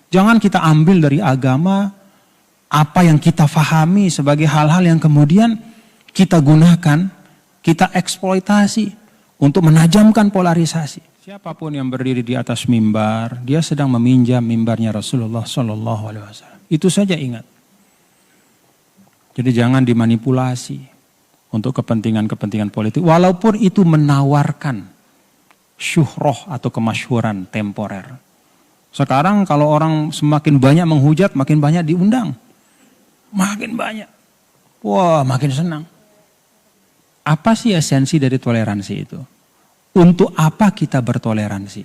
Jangan kita ambil dari agama apa yang kita fahami sebagai hal-hal yang kemudian kita gunakan, kita eksploitasi untuk menajamkan polarisasi. Siapapun yang berdiri di atas mimbar, dia sedang meminjam mimbarnya Rasulullah SAW. Itu saja ingat. Jadi jangan dimanipulasi untuk kepentingan-kepentingan politik, walaupun itu menawarkan syuhroh atau kemasyhuran temporer. Sekarang kalau orang semakin banyak menghujat, makin banyak diundang. Makin banyak. Wah, makin senang. Apa sih esensi dari toleransi itu? Untuk apa kita bertoleransi?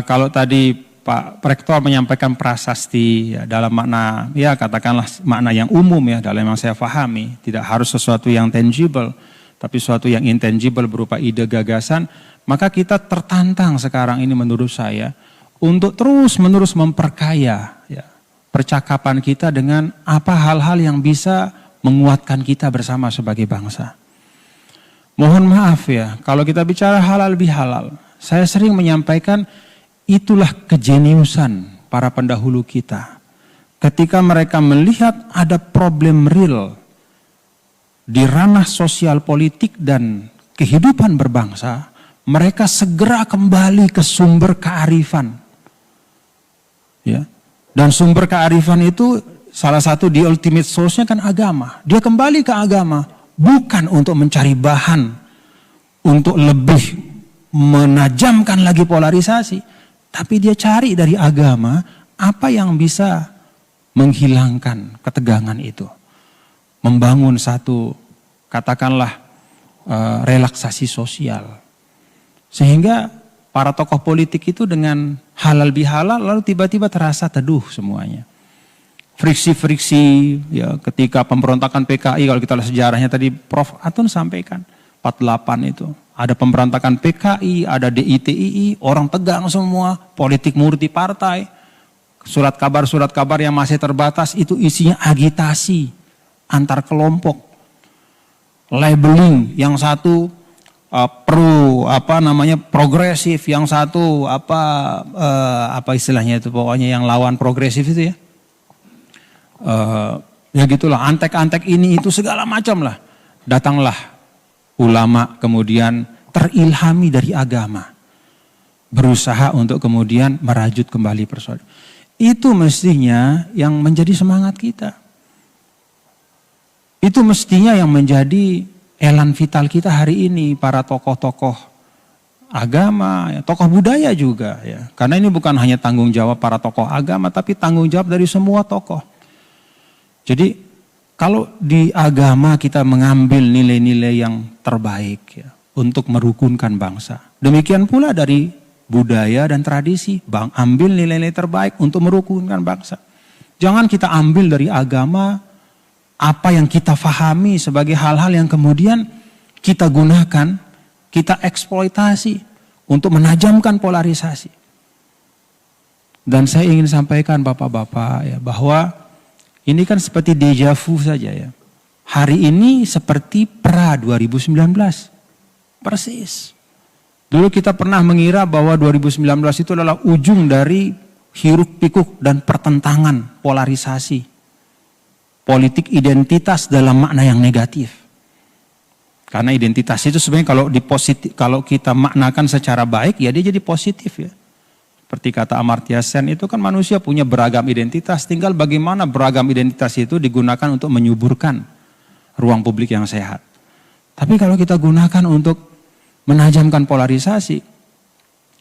Kalau tadi Pak Rektor menyampaikan prasasti ya, dalam makna, ya katakanlah makna yang umum ya, dalam yang saya pahami, tidak harus sesuatu yang tangible, tapi sesuatu yang intangible berupa ide gagasan, maka kita tertantang sekarang ini menurut saya untuk terus-menerus memperkaya ya, percakapan kita dengan apa hal-hal yang bisa menguatkan kita bersama sebagai bangsa. Mohon maaf ya, kalau kita bicara halal bihalal, saya sering menyampaikan itulah kejeniusan para pendahulu kita. Ketika mereka melihat ada problem real di ranah sosial politik dan kehidupan berbangsa, mereka segera kembali ke sumber kearifan. Ya. Dan sumber kearifan itu salah satu di ultimate source-nya kan agama. Dia kembali ke agama bukan untuk mencari bahan untuk lebih menajamkan lagi polarisasi, tapi dia cari dari agama apa yang bisa menghilangkan ketegangan itu. Membangun satu katakanlah relaksasi sosial. Sehingga para tokoh politik itu dengan halal bihalal lalu tiba-tiba terasa teduh semuanya. Friksi-friksi ya, ketika pemberontakan PKI, kalau kita lihat sejarahnya tadi Prof. Atun sampaikan 48 itu. Ada pemberontakan PKI, ada DITII, orang tegang semua, politik murti partai. Surat kabar yang masih terbatas itu isinya agitasi antar kelompok. Labeling, yang satu progresif, yang satu apa istilahnya itu, pokoknya yang lawan progresif itu ya. Ya gitulah, antek-antek ini itu segala macam lah. Datanglah ulama kemudian terilhami dari agama, berusaha untuk kemudian merajut kembali persoalan. Itu mestinya yang menjadi semangat kita. Itu mestinya yang menjadi elan vital kita hari ini, para tokoh-tokoh agama, ya, tokoh budaya juga ya. Karena ini bukan hanya tanggung jawab para tokoh agama, tapi tanggung jawab dari semua tokoh. Jadi kalau di agama kita mengambil nilai-nilai yang terbaik ya, untuk merukunkan bangsa. Demikian pula dari budaya dan tradisi, ambil nilai-nilai terbaik untuk merukunkan bangsa. Jangan kita ambil dari agama apa yang kita fahami sebagai hal-hal yang kemudian kita gunakan, kita eksploitasi untuk menajamkan polarisasi. Dan saya ingin sampaikan bapak-bapak ya, bahwa ini kan seperti deja vu saja ya. Hari ini seperti pra 2019. Persis. Dulu kita pernah mengira bahwa 2019 itu adalah ujung dari hiruk pikuk dan pertentangan polarisasi. Politik identitas dalam makna yang negatif. Karena identitas itu sebenarnya kalau kita maknakan secara baik ya dia jadi positif ya. Seperti kata Amartya Sen, itu kan manusia punya beragam identitas, tinggal bagaimana beragam identitas itu digunakan untuk menyuburkan ruang publik yang sehat. Tapi kalau kita gunakan untuk menajamkan polarisasi,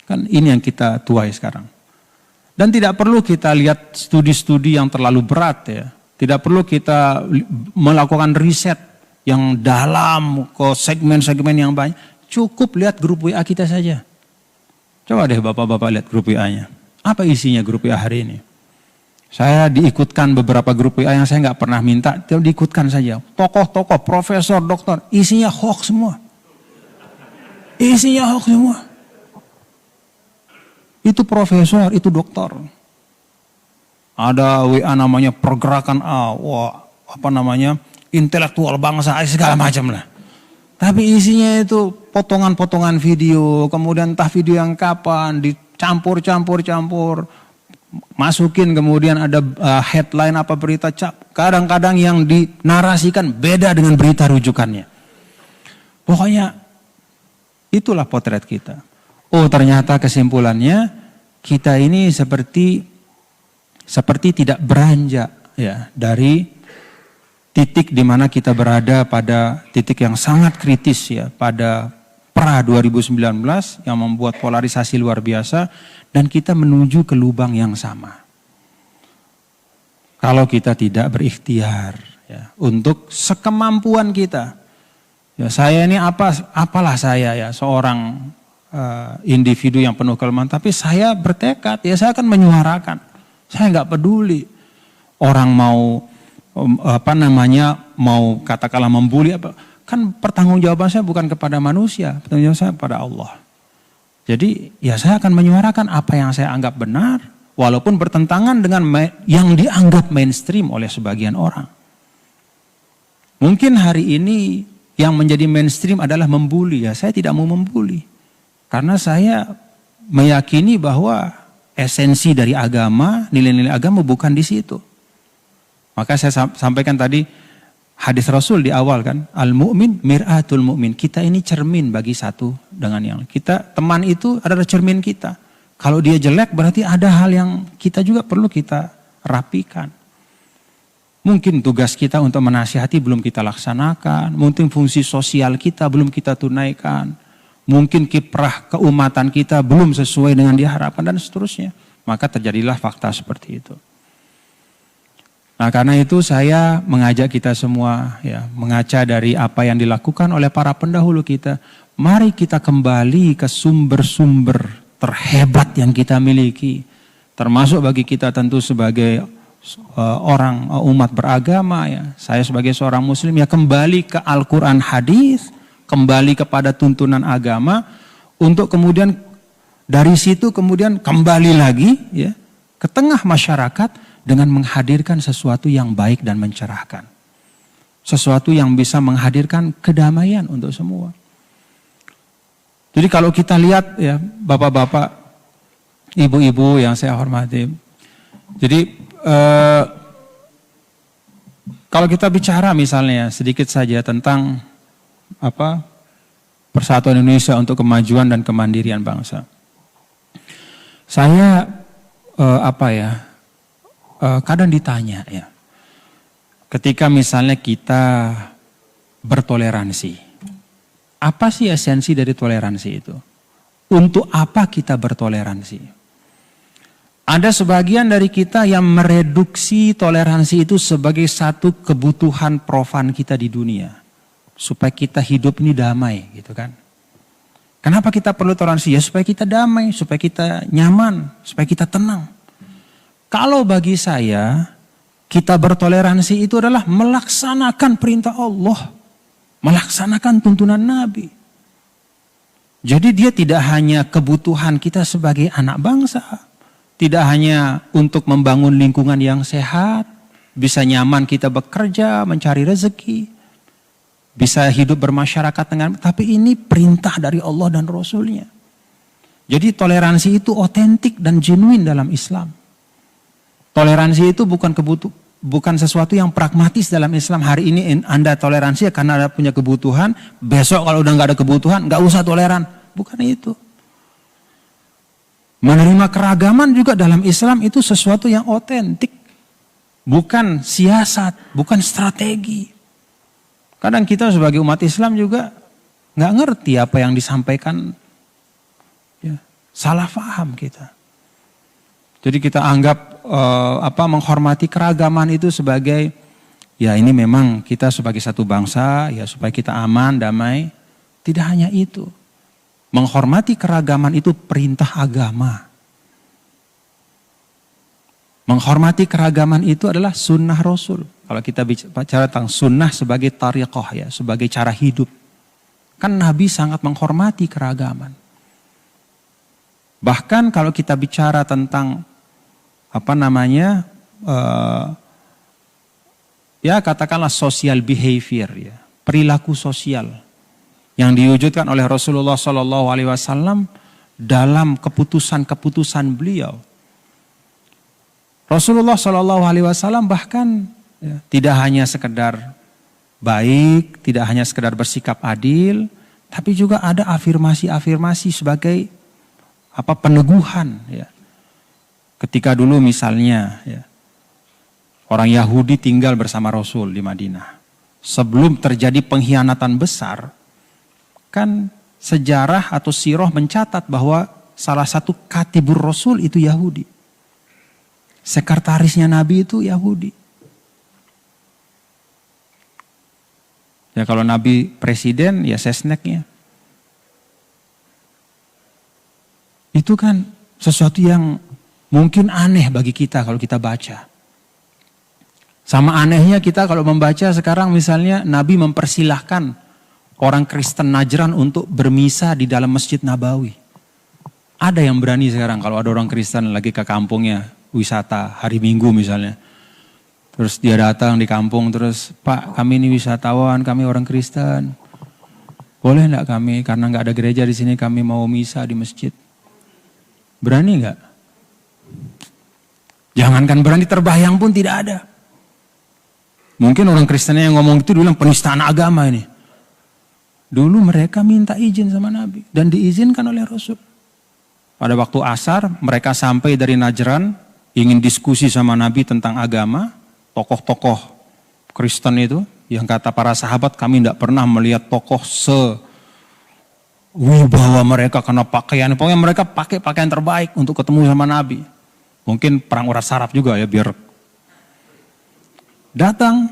kan ini yang kita tuai sekarang. Dan tidak perlu kita lihat studi-studi yang terlalu berat ya. Tidak perlu kita melakukan riset yang dalam ke segmen-segmen yang banyak. Cukup lihat grup WA kita saja. Coba deh bapak-bapak lihat grup WA-nya. Apa isinya grup WA hari ini? Saya diikutkan beberapa grup WA yang saya nggak pernah minta, diikutkan saja. Tokoh-tokoh, profesor, dokter, isinya hoax semua. Isinya hoax semua. Itu profesor, itu dokter. Ada WA namanya pergerakan intelektual bangsa, segala macam lah. Tapi isinya itu potongan-potongan video, kemudian entah video yang kapan, dicampur-campur, masukin kemudian ada headline apa berita, kadang-kadang yang dinarasikan beda dengan berita rujukannya. Pokoknya itulah potret kita. Oh, ternyata kesimpulannya kita ini seperti tidak beranjak ya dari titik di mana kita berada pada titik yang sangat kritis ya pada pra 2019 yang membuat polarisasi luar biasa dan kita menuju ke lubang yang sama. Kalau kita tidak berikhtiar ya untuk sekemampuan kita. Ya saya ini apalah saya ya seorang individu yang penuh kelemahan, tapi saya bertekad ya saya akan menyuarakan. Saya nggak peduli orang mau mau katakanlah membuli apa, kan pertanggungjawaban saya bukan kepada manusia, pertanggungjawaban saya kepada Allah. Jadi ya saya akan menyuarakan apa yang saya anggap benar, walaupun bertentangan dengan yang dianggap mainstream oleh sebagian orang. Mungkin hari ini yang menjadi mainstream adalah membuli, ya saya tidak mau membuli. Karena saya meyakini bahwa esensi dari agama, nilai-nilai agama bukan di situ. Maka saya sampaikan tadi hadis Rasul di awal kan, al-mu'min mir'atul mu'min. Kita ini cermin bagi satu dengan yang lain. Teman itu adalah cermin kita. Kalau dia jelek berarti ada hal yang kita juga perlu kita rapikan. Mungkin tugas kita untuk menasihati belum kita laksanakan. Mungkin fungsi sosial kita belum kita tunaikan. Mungkin kiprah keumatan kita belum sesuai dengan diharapkan dan seterusnya. Maka terjadilah fakta seperti itu. Nah karena itu saya mengajak kita semua ya mengaca dari apa yang dilakukan oleh para pendahulu kita. Mari kita kembali ke sumber-sumber terhebat yang kita miliki. Termasuk bagi kita tentu sebagai orang umat beragama ya. Saya sebagai seorang muslim ya kembali ke Al-Quran hadis, kembali kepada tuntunan agama untuk kemudian dari situ kemudian kembali lagi ya ke tengah masyarakat dengan menghadirkan sesuatu yang baik dan mencerahkan. Sesuatu yang bisa menghadirkan kedamaian untuk semua. Jadi kalau kita lihat ya bapak-bapak, ibu-ibu yang saya hormati. Jadi kalau kita bicara misalnya sedikit saja tentang Persatuan Indonesia untuk Kemajuan dan Kemandirian Bangsa. Saya kadang ditanya ya, ketika misalnya kita bertoleransi, apa sih esensi dari toleransi itu? Untuk apa kita bertoleransi? Ada sebagian dari kita yang mereduksi toleransi itu sebagai satu kebutuhan profan kita di dunia. Supaya kita hidup ini damai gitu kan. Kenapa kita perlu toleransi? Ya supaya kita damai, supaya kita nyaman, supaya kita tenang. Kalau bagi saya, kita bertoleransi itu adalah melaksanakan perintah Allah. Melaksanakan tuntunan Nabi. Jadi dia tidak hanya kebutuhan kita sebagai anak bangsa. Tidak hanya untuk membangun lingkungan yang sehat. Bisa nyaman kita bekerja, mencari rezeki. Bisa hidup bermasyarakat dengan, tapi ini perintah dari Allah dan Rasulnya. Jadi toleransi itu otentik dan genuine dalam Islam. Toleransi itu bukan sesuatu yang pragmatis dalam Islam. Hari ini Anda toleransi karena Anda punya kebutuhan. Besok kalau udah nggak ada kebutuhan, nggak usah toleran. Bukan itu. Menerima keragaman juga dalam Islam itu sesuatu yang otentik. Bukan siasat, bukan strategi. Kadang kita sebagai umat Islam juga nggak ngerti apa yang disampaikan. Ya, salah paham kita. Jadi kita anggap menghormati keragaman itu sebagai ya ini memang kita sebagai satu bangsa ya supaya kita aman, damai. Tidak hanya itu. Menghormati keragaman itu perintah agama. Menghormati keragaman itu adalah sunnah Rasul. Kalau kita bicara tentang sunnah sebagai tariqah ya, sebagai cara hidup. Kan Nabi sangat menghormati keragaman. Bahkan kalau kita bicara tentang ya katakanlah social behavior ya, perilaku sosial. yang diwujudkan oleh Rasulullah SAW dalam keputusan-keputusan beliau. Rasulullah SAW bahkan ya, tidak hanya sekedar baik, tidak hanya sekedar bersikap adil, tapi juga ada afirmasi-afirmasi sebagai peneguhan. Ya. Ketika dulu misalnya ya, orang Yahudi tinggal bersama Rasul di Madinah. Sebelum terjadi pengkhianatan besar, kan sejarah atau sirah mencatat bahwa salah satu katibur Rasul itu Yahudi. Sekretarisnya Nabi itu Yahudi. Ya kalau Nabi presiden ya sesneknya. Itu kan sesuatu yang mungkin aneh bagi kita kalau kita baca. Sama anehnya kita kalau membaca sekarang misalnya Nabi mempersilahkan orang Kristen Najran untuk bermisa di dalam Masjid Nabawi. Ada yang berani sekarang kalau ada orang Kristen lagi ke kampungnya wisata hari Minggu misalnya. Terus dia datang di kampung terus, Pak kami ini wisatawan, kami orang Kristen. Boleh enggak kami karena enggak ada gereja di sini kami mau misa di masjid. Berani enggak? Jangankan berani terbayang pun tidak ada. Mungkin orang Kristennya yang ngomong itu bilang penistaan agama ini. Dulu mereka minta izin sama Nabi dan diizinkan oleh Rasul. Pada waktu asar mereka sampai dari Najran ingin diskusi sama Nabi tentang agama. Tokoh-tokoh Kristen itu yang kata para sahabat kami tidak pernah melihat tokoh sewibawa mereka karena pakaian. Pokoknya mereka pakai pakaian terbaik untuk ketemu sama Nabi. Mungkin perang urat saraf juga ya biar datang,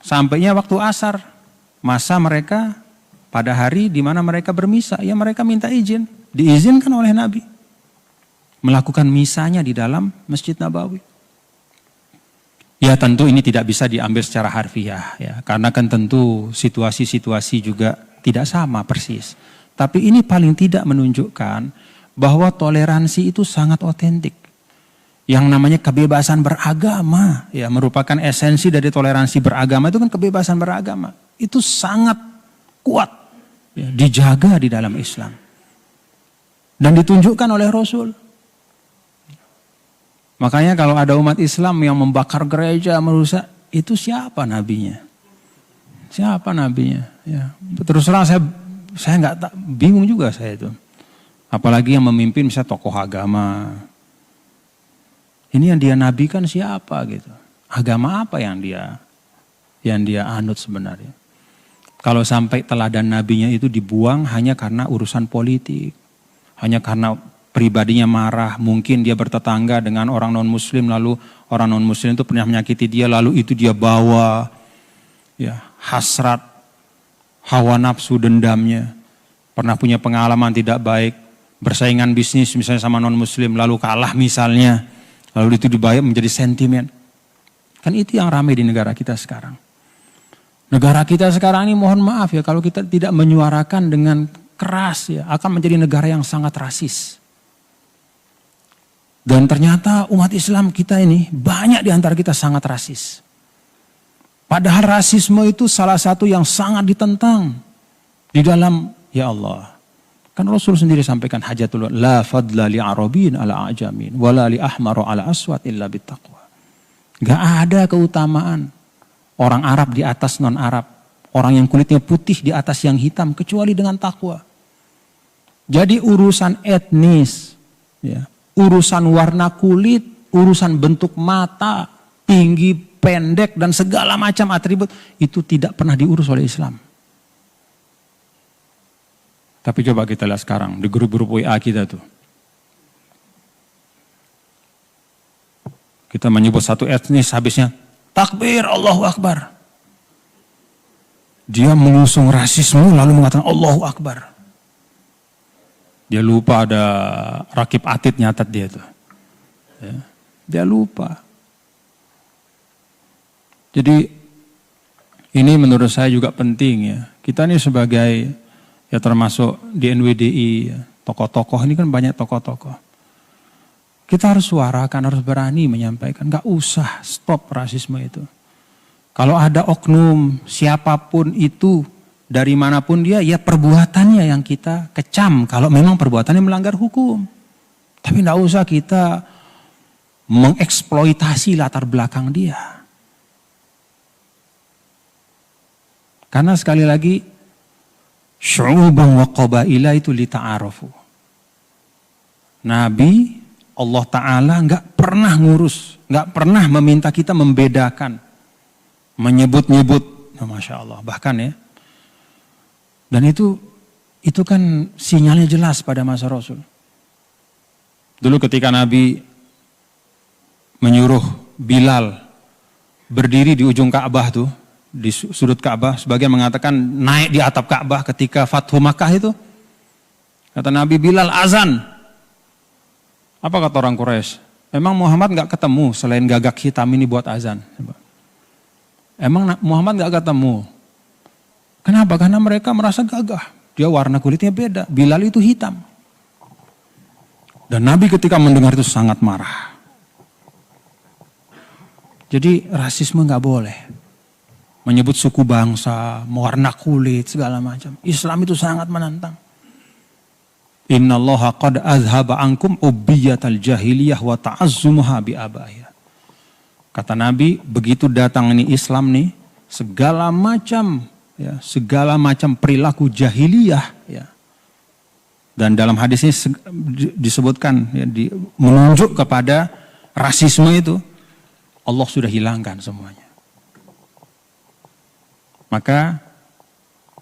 sampainya waktu asar, masa mereka pada hari di mana mereka bermisa, ya mereka minta izin, diizinkan oleh Nabi. Melakukan misanya di dalam Masjid Nabawi. Ya tentu ini tidak bisa diambil secara harfiah, ya, karena kan tentu situasi-situasi juga tidak sama persis. Tapi ini paling tidak menunjukkan bahwa toleransi itu sangat otentik. Yang namanya kebebasan beragama, ya merupakan esensi dari toleransi beragama itu kan kebebasan beragama. Itu sangat kuat, ya, dijaga di dalam Islam. Dan ditunjukkan oleh Rasul. Makanya kalau ada umat Islam yang membakar gereja, merusak, itu siapa nabinya? Siapa nabinya? Ya, terus terang saya nggak bingung juga saya itu. Apalagi yang memimpin misalnya tokoh agama. Ini yang dia nabikan siapa gitu? Agama apa yang dia anut sebenarnya? Kalau sampai teladan nabinya itu dibuang hanya karena urusan politik, hanya karena pribadinya marah, mungkin dia bertetangga dengan orang non muslim, lalu orang non muslim itu pernah menyakiti dia, lalu itu dia bawa ya hasrat, hawa nafsu, dendamnya, pernah punya pengalaman tidak baik, bersaingan bisnis misalnya sama non muslim, lalu kalah misalnya. Lalu itu dibayar menjadi sentimen. Kan itu yang ramai di negara kita sekarang. Negara kita sekarang ini mohon maaf ya kalau kita tidak menyuarakan dengan keras ya akan menjadi negara yang sangat rasis. Dan ternyata umat Islam kita ini banyak di antara kita sangat rasis. Padahal rasisme itu salah satu yang sangat ditentang di dalam ya Allah. Kan Rasul sendiri sampaikan hajatul la fadla li arabin ala ajamin wala li ahmaru ala aswad illa bittaqwa. Gak ada keutamaan orang Arab di atas non Arab, orang yang kulitnya putih di atas yang hitam kecuali dengan takwa. Jadi urusan etnis, ya, urusan warna kulit, urusan bentuk mata, tinggi, pendek dan segala macam atribut itu tidak pernah diurus oleh Islam. Tapi coba kita lihat sekarang di grup-grup WA kita tuh. Kita menyebut satu etnis habisnya takbir Allahu Akbar. Dia mengusung rasisme lalu mengatakan Allahu Akbar. Dia lupa ada rakib atid nyatat dia tuh. Ya, dia lupa. Jadi ini menurut saya juga penting ya. Kita ini sebagai ya termasuk di NWDI, ya, tokoh-tokoh ini kan banyak tokoh-tokoh. Kita harus suarakan, harus berani menyampaikan. Gak usah stop rasisme itu. Kalau ada oknum siapapun itu dari manapun dia, ya perbuatannya yang kita kecam kalau memang perbuatannya melanggar hukum. Tapi tidak usah kita mengeksploitasi latar belakang dia. Karena sekali lagi, syu'uban wa qabaila itu lita'arafu. Nabi Allah Ta'ala nggak pernah ngurus, nggak pernah meminta kita membedakan, menyebut-nyebut, Masya Allah, bahkan ya. Dan itu kan sinyalnya jelas pada masa Rasul. Dulu ketika Nabi menyuruh Bilal berdiri di ujung Ka'bah tuh, di sudut Ka'bah, sebagian mengatakan naik di atap Ka'bah ketika Fathu Makkah itu. Kata Nabi, Bilal azan. Apa kata orang Quraisy? Emang Muhammad nggak ketemu selain gagak hitam ini buat azan? Emang Muhammad nggak ketemu? Kenapa? Karena mereka merasa gagah. Dia warna kulitnya beda. Bilal itu hitam. Dan Nabi ketika mendengar itu sangat marah. Jadi rasisme nggak boleh. Menyebut suku bangsa, warna kulit, segala macam. Islam itu sangat menantang. Innallaha qad azhaba ankum ubbiyatal jahiliyah wa ta'azzumuha bi abaiha. Kata Nabi, begitu datang ini Islam nih, segala macam perilaku jahiliyah ya. Dan dalam hadis ini disebutkan ya, menunjuk kepada rasisme itu Allah sudah hilangkan semuanya. Maka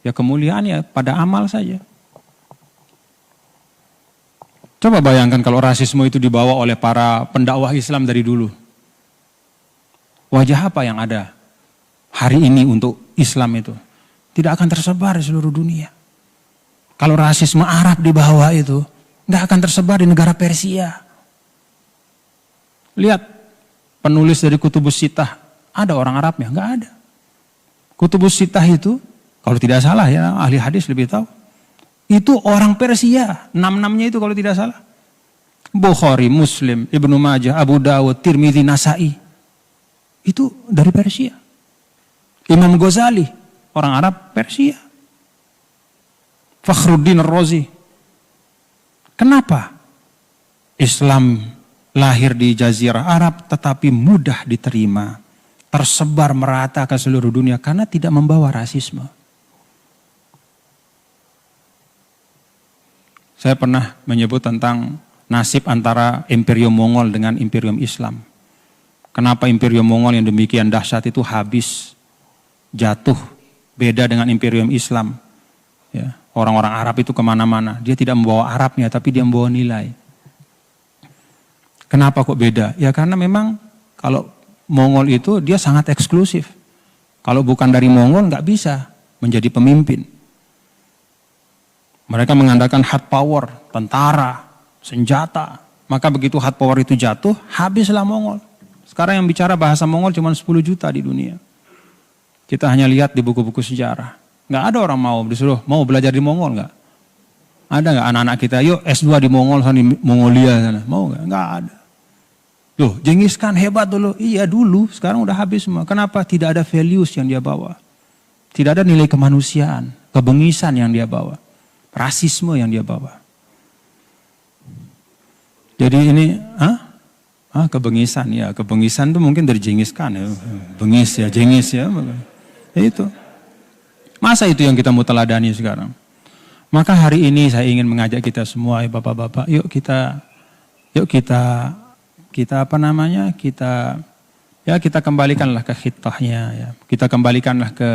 ya kemuliaan ya pada amal saja. Coba bayangkan kalau rasisme itu dibawa oleh para pendakwah Islam dari dulu. Wajah apa yang ada hari ini untuk Islam itu? Tidak akan tersebar di seluruh dunia. Kalau rasisme Arab dibawa itu, nggak akan tersebar di negara Persia. Lihat, penulis dari Kutubus Sittah, ada orang Arabnya? Nggak ada. Kutubus Sittah itu, kalau tidak salah ya, ahli hadis lebih tahu. Itu orang Persia, 6-6-nya itu kalau tidak salah. Bukhari, Muslim, Ibnu Majah, Abu Dawud, Tirmidzi, Nasai. Itu dari Persia. Imam Ghazali, orang Arab Persia. Fakhruddin Ar-Razi. Kenapa Islam lahir di Jazirah Arab tetapi mudah diterima, tersebar merata ke seluruh dunia? Karena tidak membawa rasisme. Saya pernah menyebut tentang nasib antara Imperium Mongol dengan Imperium Islam. Kenapa Imperium Mongol yang demikian dahsyat itu habis, jatuh, beda dengan Imperium Islam. Ya, orang-orang Arab itu kemana-mana, dia tidak membawa Arabnya tapi dia membawa nilai. Kenapa kok beda? Ya karena memang kalau Mongol itu dia sangat eksklusif. Kalau bukan dari Mongol nggak bisa menjadi pemimpin. Mereka mengandalkan hard power, tentara, senjata. Maka begitu hard power itu jatuh, habislah Mongol. Sekarang yang bicara bahasa Mongol cuma 10 juta di dunia. Kita hanya lihat di buku-buku sejarah. Nggak ada orang disuruh mau belajar di Mongol nggak? Ada nggak anak-anak kita, yuk S2 di Mongol, di Mongolia sana. Mau nggak? Nggak ada. Loh, Genghis Khan hebat dulu. Iya dulu, sekarang udah habis semua. Kenapa? Tidak ada values yang dia bawa. Tidak ada nilai kemanusiaan, kebengisan yang dia bawa. Rasisme yang dia bawa. Jadi ini, kebengisan ya. Kebengisan itu mungkin dari Genghis Khan ya. Bengis ya, Genghis ya. Ya itu. Masa itu yang kita mau teladani sekarang? Maka hari ini saya ingin mengajak kita semua, ya bapak-bapak, yuk kita kita kembalikanlah ke khitahnya ya. Kita kembalikanlah ke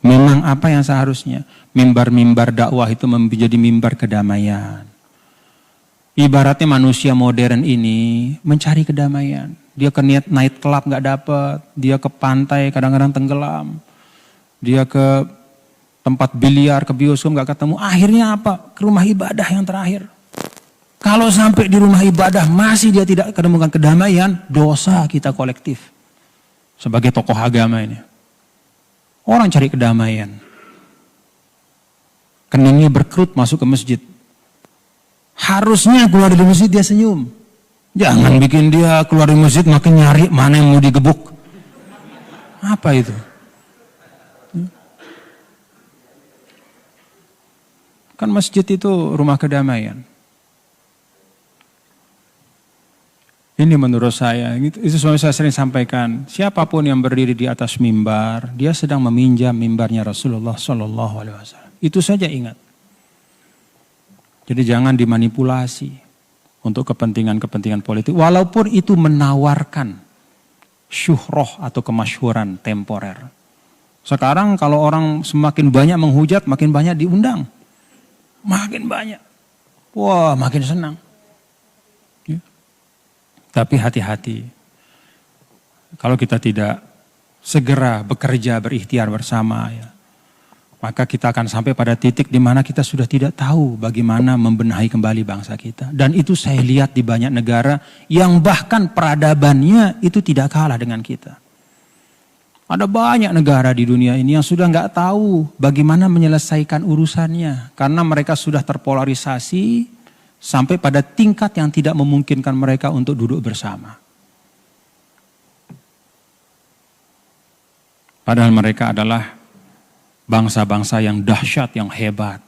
memang apa yang seharusnya. Mimbar-mimbar dakwah itu menjadi mimbar kedamaian. Ibaratnya manusia modern ini mencari kedamaian. Dia ke night club nggak dapat, dia ke pantai kadang-kadang tenggelam. Dia ke tempat biliar, ke bioskop nggak ketemu. Akhirnya apa? Ke rumah ibadah yang terakhir. Kalau sampai di rumah ibadah masih dia tidak menemukan kedamaian, dosa kita kolektif. Sebagai tokoh agama ini. Orang cari kedamaian. Keningnya berkerut masuk ke masjid. Harusnya keluar dari masjid dia senyum. Jangan bikin dia keluar dari masjid makin nyari mana yang mau digebuk. Apa itu? Kan masjid itu rumah kedamaian. Ini menurut saya, itu saya sering sampaikan, siapapun yang berdiri di atas mimbar, dia sedang meminjam mimbarnya Rasulullah Shallallahu Alaihi Wasallam. Itu saja ingat. Jadi jangan dimanipulasi untuk kepentingan-kepentingan politik, walaupun itu menawarkan syuhroh atau kemasyhuran temporer. Sekarang kalau orang semakin banyak menghujat, makin banyak diundang. Makin banyak. Wah, makin senang. Ya. Tapi hati-hati. Kalau kita tidak segera bekerja, berikhtiar bersama, ya, maka kita akan sampai pada titik di mana kita sudah tidak tahu bagaimana membenahi kembali bangsa kita. Dan itu saya lihat di banyak negara yang bahkan peradabannya itu tidak kalah dengan kita. Ada banyak negara di dunia ini yang sudah nggak tahu bagaimana menyelesaikan urusannya. Karena mereka sudah terpolarisasi sampai pada tingkat yang tidak memungkinkan mereka untuk duduk bersama. Padahal mereka adalah bangsa-bangsa yang dahsyat, yang hebat.